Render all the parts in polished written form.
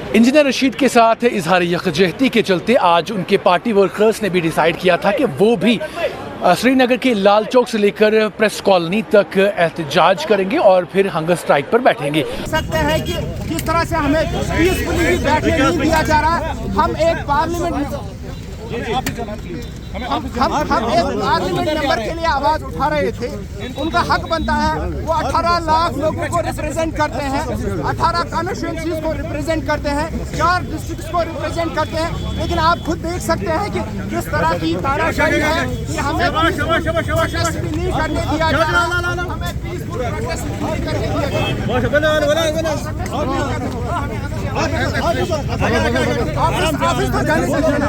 Engineer Rashid के साथ इजहार यकजहती के चलते आज उनके पार्टी वर्कर्स ने भी डिसाइड किया था कि वो भी श्रीनगर के लाल चौक से लेकर प्रेस कॉलोनी तक एहतजाज करेंगे और फिर हंगर स्ट्राइक पर बैठेंगे। सकते हैं कि किस तरह से हमें पीसफुली बैठने नहीं दिया जा रहा। हम एक पार्लियामेंट मेंबर के लिए आवाज उठा रहे थे। उनका हक बनता है, वो 18 लाख लोगों को रिप्रेजेंट करते हैं, 18 कॉन्स्टिट्यूएंसीज को रिप्रेजेंट करते हैं, 4 डिस्ट्रिक्ट्स को रिप्रेजेंट करते हैं। लेकिन आप खुद देख सकते हैं कि किस तरह की तानाशाही है कि हमें प्रोटेस्ट भी नहीं करने दिया जा रहा, हमें पीसफुल प्रोटेस्ट नहीं करने दिया जा रहा।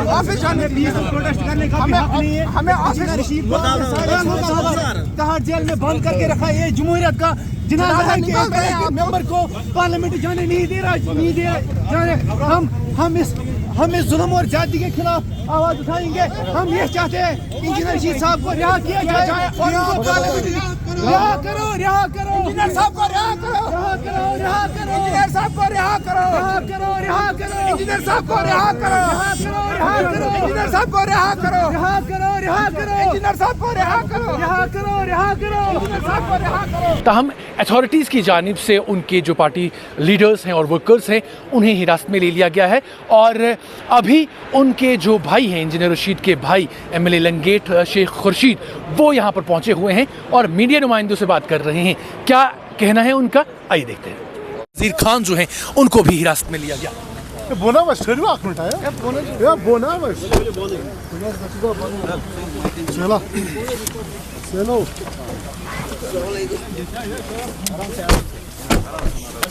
ऑफिस जाने प्रोटेस्ट करने का हमें तहार जेल में बंद करके रखा है। ये जमहूरियत का जनाजा है कि एक मेंबर को पार्लियामेंट जाने नहीं दे रहा। हम इस जुल्म और जाति के खिलाफ आवाज उठाएंगे। हम ये चाहते हैं इंजीनियर रशीद साहब को रिहा किया जाए और उनको पार्लियामेंट रिहा करो, रिहा करो, इंजीनियर साहब को रिहा करो, रिहा करो, रिहा करो, इंजीनियर साहब को रिहा करो, रिहा करो, रिहा करो, इंजीनियर साहब को रिहा करो, रिहा करो, रिहा करो, इंजीनियर साहब को रिहा करो, रिहा करो, रिहा करो, इंजीनियर साहब को रिहा करो, रिहा करो, रिहा करो, इंजीनियर साहब को रिहा करो। ताहम अथॉरिटीज़ की जानिब से उनके जो पार्टी लीडर्स हैं और वर्कर्स हैं उन्हें हिरासत में ले लिया गया है और अभी उनके जो भाई हैं इंजीनियर रशीद के भाई एमएलए लंगेट शेख खुर्शीद वो यहाँ पर पहुँचे हुए हैं और मीडिया नुमाइंदों से बात कर रहे हैं। क्या कहना है उनका, आइए देखते हैं। वज़ीर खान जो हैं उनको भी हिरासत में लिया गया।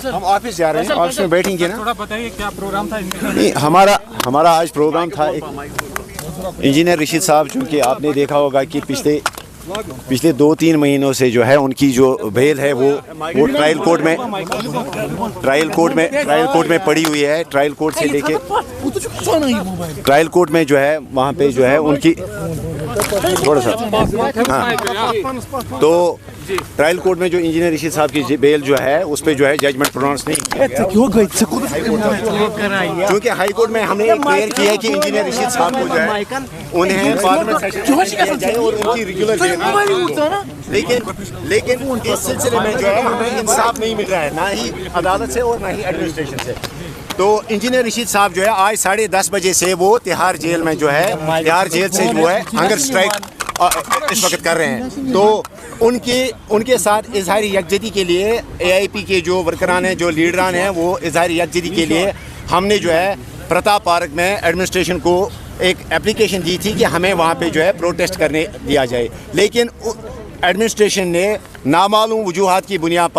हम ऑफिस जा रहे हैं, ऑफिस में बैठेंगे ना। थोड़ा बताइए क्या प्रोग्राम था इनका? नहीं, हमारा आज प्रोग्राम था एक इंजीनियर रशीद साहब, चूँकि आपने देखा होगा कि पिछले 2-3 महीनों से जो है उनकी जो बेल है वो ट्रायल कोर्ट में पड़ी हुई है। ट्रायल कोर्ट से लेके ट्रायल कोर्ट में जो है वहाँ पे जो है उनकी थोड़ा सा तो ट्रायल कोर्ट में जो इंजीनियर रशीद साहब की बेल जो है उस पर जो है जजमेंट प्रोनाउंस नहीं, क्योंकि हाई कोर्ट में हमने क्लियर किया है कि इंजीनियर रशीद साहब को जो है उन्हें पार्लियामेंट सेशन जाए और उनकी रेगुलर लेकिन इस सिलसिले में जो है हमें इंसाफ नहीं मिल रहा है, ना ही अदालत से और ना ही एडमिनिस्ट्रेशन से। तो इंजीनियर रशीद साहब जो है आज 10:30 बजे से वो तिहाड़ जेल में जो है तिहाड़ जेल से जो है हंगर स्ट्राइक इस वक्त कर रहे हैं। तो उनके साथ इजहार यकजहती के लिए AIP के जो वर्करान हैं, जो लीडरान हैं, वो इजहार यकजहती के लिए हमने जो है प्रताप पार्क में एडमिनिस्ट्रेशन को एक एप्लीकेशन दी थी कि हमें वहाँ पे जो है प्रोटेस्ट करने दिया जाए, लेकिन एडमिनिस्ट्रेशन ने नामालूम वजूहात की बुनियाद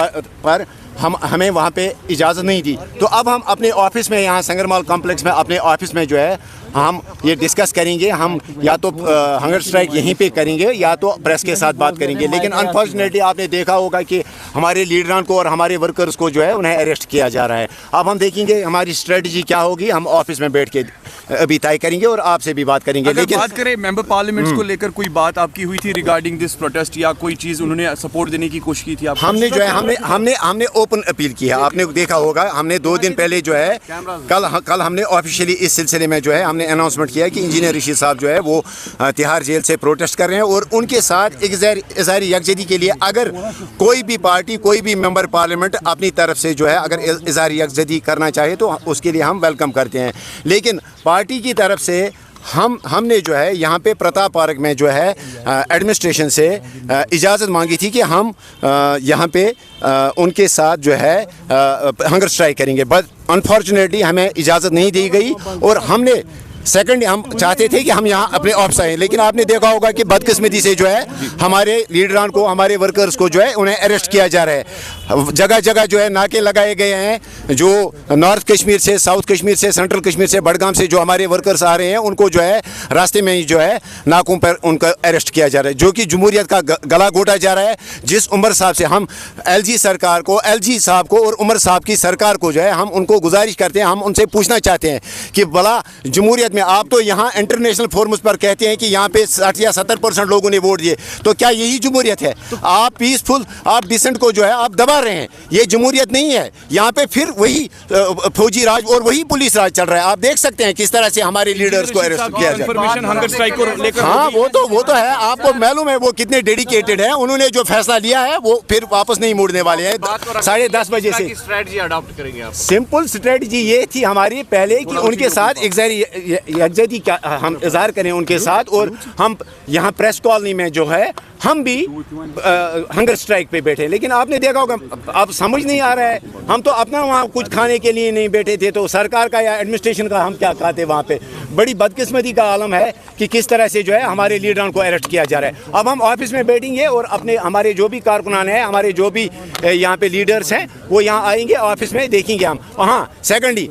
पर हमें वहाँ पे इजाज़त नहीं दी। तो अब हम अपने ऑफिस में यहाँ संगरमाल कॉम्प्लेक्स में अपने ऑफिस में जो है हम ये डिस्कस करेंगे। हम या तो हंगर स्ट्राइक यहीं पे करेंगे या तो प्रेस के साथ बात करेंगे। लेकिन अनफॉर्चुनेटली आपने देखा होगा कि हमारे लीडरान को और हमारे वर्कर्स को जो है उन्हें अरेस्ट किया जा रहा है। अब हम देखेंगे हमारी स्ट्रेटजी क्या होगी, हम ऑफिस में बैठ के अभी तय करेंगे और आपसे भी बात करेंगे। लेकिन बात करें मेंबर पार्लियामेंट्स को लेकर कोई बात आपकी हुई थी रिगार्डिंग दिस प्रोटेस्ट या कोई चीज़ उन्होंने सपोर्ट देने की कोशिश की थी? हमने जो है हमने ओपन अपील की है। आपने देखा होगा हमने 2 दिन पहले जो है कल हमने ऑफिशियली इस सिलसिले में जो है हमने अनाउंसमेंट किया कि इंजीनियर रशीद साहब जो है वो तिहाड़ जेल से प्रोटेस्ट कर रहे हैं और उनके साथ इजहार यकजहती के लिए अगर कोई भी पार्टी कोई भी मेंबर पार्लियामेंट अपनी तरफ से जो है अगर इजहार यकजहती करना चाहे तो उसके लिए हम वेलकम करते हैं। लेकिन पार्टी की तरफ से हमने जो है यहाँ पे प्रताप पार्क में जो है एडमिनिस्ट्रेशन से इजाज़त मांगी थी कि हम यहाँ पे उनके साथ जो है हंगर स्ट्राइक करेंगे, बट अनफॉर्चुनेटली हमें इजाज़त नहीं दी गई। और हमने सेकंड हम चाहते थे कि हम यहाँ अपने ऑफिस आए, लेकिन आपने देखा होगा कि बदकिस्मती से जो है हमारे लीडरान को हमारे वर्कर्स को जो है उन्हें अरेस्ट किया जा रहा है। जगह जगह जो है नाके लगाए गए हैं, जो नॉर्थ कश्मीर से, साउथ कश्मीर से, सेंट्रल कश्मीर से, बडगाम से जो हमारे वर्कर्स आ रहे हैं उनको जो है रास्ते में ही जो है नाकों पर उनका अरेस्ट किया जा रहा है, जो कि जमहूरियत का गला घोटा जा रहा है। जिस उमर साहब से हम LG साहब को और उमर साहब की सरकार को जो है हम उनको गुजारिश करते हैं, हम उनसे पूछना चाहते हैं कि भला जमहूरियत जमहूरियत में आप तो यहाँ इंटरनेशनल फोरम्स पर कहते हैं कि यहाँ पे 60 या 70% लोगों ने वोट दिए, तो क्या यही जमहूरियत है? आप पीसफुल, आप डिसेंट को जो है आप दबा रहे हैं, ये जमहूरियत नहीं है। यहाँ पे फिर वही फौजी राज और वही पुलिस राज चल रहा है। आप देख सकते हैं किस तरह से हमारे लीडर्स को अरेस्ट किया जाए। हंगर स्ट्राइक को लेकर हाँ, वो तो है, आपको मालूम है वो कितने डेडिकेटेड हैं। उन्होंने जो फैसला लिया है वो फिर वापस नहीं मोड़ने वाले हैं। 10:30 बजे से स्ट्रेटजी अडॉप्ट करेंगे आप? सिंपल स्ट्रेटजी ये थी हमारी पहले कि उनके साथ यकजहती हम इजहार करें उनके साथ, और हम यहाँ प्रेस कॉलोनी में जो है हम भी हंगर स्ट्राइक पे बैठे। लेकिन आपने देखा होगा, आप समझ नहीं आ रहा है, हम तो अपना वहाँ कुछ खाने के लिए नहीं बैठे थे, तो सरकार का या एडमिनिस्ट्रेशन का हम क्या खाते वहाँ पे। बड़ी बदकिस्मती का आलम है कि किस तरह से जो है हमारे लीडरों को अरेस्ट किया जा रहा है। अब हम ऑफिस में बैठेंगे और अपने हमारे जो भी कारकुनान हैं, हमारे जो भी यहाँ पे लीडर्स हैं, वो यहाँ आएंगे ऑफिस में, देखेंगे हम। हाँ, सेकेंडली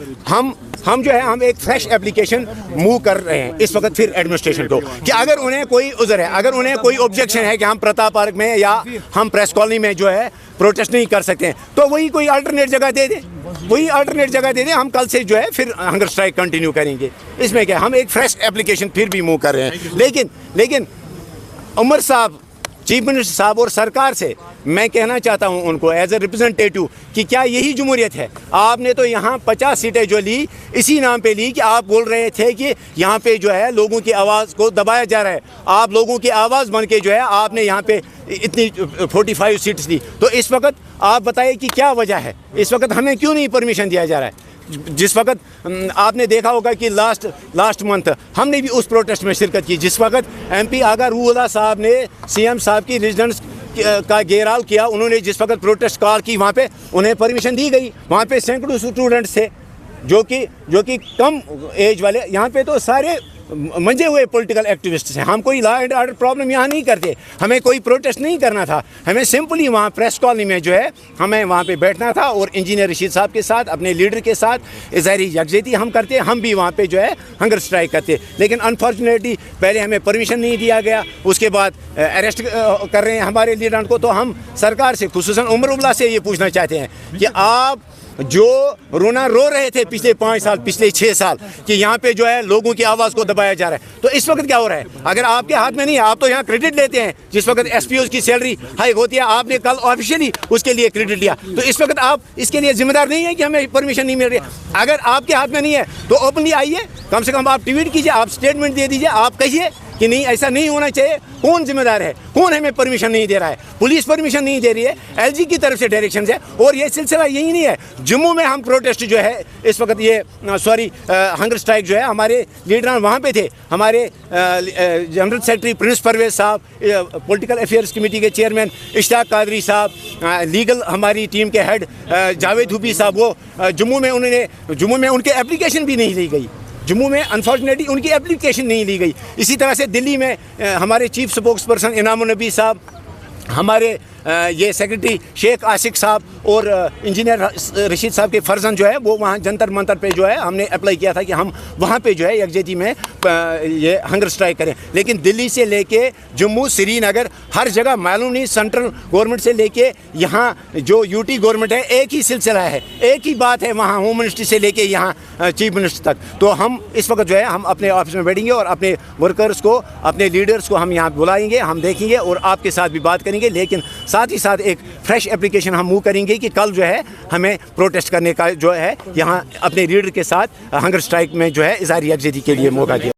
हम जो है हम एक फ्रेश एप्लीकेशन मूव कर रहे हैं इस वक्त फिर एडमिनिस्ट्रेशन को, कि अगर उन्हें कोई उज़र है, अगर उन्हें कोई ऑब्जेक्शन है कि हम प्रताप पार्क में या हम प्रेस कॉलोनी में जो है प्रोटेस्ट नहीं कर सकते हैं, तो वही कोई अल्टरनेट जगह दे दे, हम कल से जो है फिर हंगर स्ट्राइक कंटिन्यू करेंगे। इसमें क्या, हम एक फ्रेश एप्लीकेशन फिर भी मूव कर रहे हैं। लेकिन उमर साहब, चीफ मिनिस्टर साहब और सरकार से मैं कहना चाहता हूं उनको एज ए रिप्रेजेंटेटिव कि क्या यही जमहूरियत है? आपने तो यहाँ 50 सीटें जो ली इसी नाम पे ली कि आप बोल रहे थे कि यहाँ पे जो है लोगों की आवाज़ को दबाया जा रहा है। आप लोगों की आवाज़ बन के जो है आपने यहाँ पे इतनी 45 सीट्स ली। तो इस वक्त आप बताइए कि क्या वजह है, इस वक्त हमें क्यों नहीं परमिशन दिया जा रहा है? जिस वक्त आपने देखा होगा कि लास्ट मंथ हमने भी उस प्रोटेस्ट में शिरकत की, जिस वक्त MP आगा रूहुल्लाह साहब ने CM साहब की रेजिडेंस का घेराव किया, उन्होंने जिस वक्त प्रोटेस्ट कॉल की, वहाँ पे उन्हें परमिशन दी गई। वहाँ पे सैकड़ों स्टूडेंट्स थे जो कि कम एज वाले, यहाँ पे तो सारे मंजे हुए पॉलिटिकल एक्टिविस्ट्स हैं। हम कोई लॉ एंड ऑर्डर प्रॉब्लम यहाँ नहीं करते, हमें कोई प्रोटेस्ट नहीं करना था, हमें सिंपली वहाँ प्रेस कॉलोनी में जो है हमें वहाँ पे बैठना था और इंजीनियर रशीद साहब के साथ, अपने लीडर के साथ इज़हारी यकजहती हम करते, हम भी वहाँ पे जो है हंगर स्ट्राइक करते। लेकिन अनफॉर्चुनेटली पहले हमें परमिशन नहीं दिया गया, उसके बाद अरेस्ट कर रहे हैं हमारे लीडर को। तो हम सरकार से, खुसूसन उमर उबला से ये पूछना चाहते हैं कि आप जो रोना रो रहे थे पिछले 5 साल, पिछले 6 साल कि यहाँ पे जो है लोगों की आवाज़ को दबाया जा रहा है, तो इस वक्त क्या हो रहा है? अगर आपके हाथ में नहीं है, आप तो यहाँ क्रेडिट लेते हैं। जिस वक्त SPOs की सैलरी हाइक होती है, आपने कल ऑफिशियली उसके लिए क्रेडिट लिया, तो इस वक्त आप इसके लिए जिम्मेदार नहीं है कि हमें परमिशन नहीं मिल रही। अगर आपके हाथ में नहीं है तो ओपनली आइए, कम से कम आप ट्वीट कीजिए, आप स्टेटमेंट दे दीजिए, आप कहिए कि नहीं ऐसा नहीं होना चाहिए। कौन जिम्मेदार है? कौन हमें परमिशन नहीं दे रहा है? पुलिस परमिशन नहीं दे रही है, LG की तरफ से डायरेक्शन है। और ये सिलसिला यही नहीं है, जम्मू में हम प्रोटेस्ट जो है इस वक्त ये हंगर स्ट्राइक जो है, हमारे लीडर वहाँ पे थे, हमारे जनरल सेक्रेटरी प्रिंस परवेज साहब, पॉलिटिकल अफेयर्स कमेटी के चेयरमैन इश्ताक कादरी साहब, लीगल हमारी टीम के हेड जावेद हुबी साहब, वो जम्मू में उनके एप्लीकेशन भी नहीं ली गई। जम्मू में अनफॉर्चुनेटली उनकी एप्लीकेशन नहीं ली गई। इसी तरह से दिल्ली में हमारे चीफ स्पोक्स पर्सन इनामुल नबी साहब, हमारे ये सेक्रेटरी शेख आशिक साहब और इंजीनियर रशीद साहब के फर्जन जो है वो वहाँ जंतर मंतर पे जो है हमने अप्लाई किया था कि हम वहाँ पे जो है यकजहती में ये हंगर स्ट्राइक करें। लेकिन दिल्ली से लेके जम्मू, श्रीनगर, हर जगह मालूम नहीं, सेंट्रल गवर्नमेंट से लेके यहाँ जो UT गवर्नमेंट है, एक ही सिलसिला है, एक ही बात है वहाँ होम मिनिस्ट्री से लेके यहाँ चीफ मिनिस्टर तक। तो हम इस वक्त जो है हम अपने ऑफिस में बैठेंगे और अपने वर्कर्स को, अपने लीडर्स को हम यहाँ बुलाएंगे, हम देखेंगे और आपके साथ भी बात करेंगे। लेकिन साथ ही साथ एक फ्रेश एप्लीकेशन हम मूव करेंगे कि कल जो है हमें प्रोटेस्ट करने का जो है यहाँ अपने लीडर के साथ हंगर स्ट्राइक में जो है इज़हारी यकजहती के लिए मौका दिया।